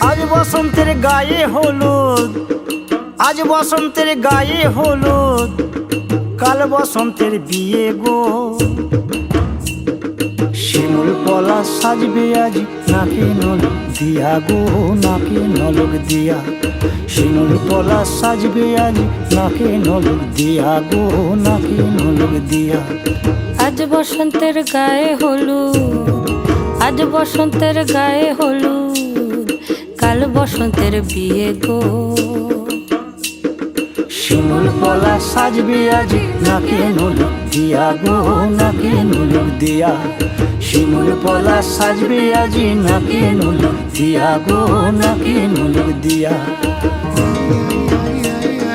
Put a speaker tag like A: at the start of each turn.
A: আজ বসন্তের গায়ে হলুদ, আজ বসন্তের গায়ে হলুদ, কাল বসন্তের বিয়ে গো। শিমুল পলা সাজবে আজ নাকে নলক দিয়া গো, নাকে নলক দিয়া। শিমুল পলা সাজবে আজ নাকে নলক দিয়া গো, নাকে নলক দিয়া।
B: আজ বসন্তের গায়ে হলুদ, আজ বসন্তের গায়ে হলুদ, কাল বসন্তের বিয়ে গো।
A: শিমুল পলা সাজবে আজ নাকে নলক দিয়া গো, নাকে নলক দিয়া। শিমুল পলা সাজবে আজ নাকে নলক দিয়া গো, নাকে নলক দিয়া।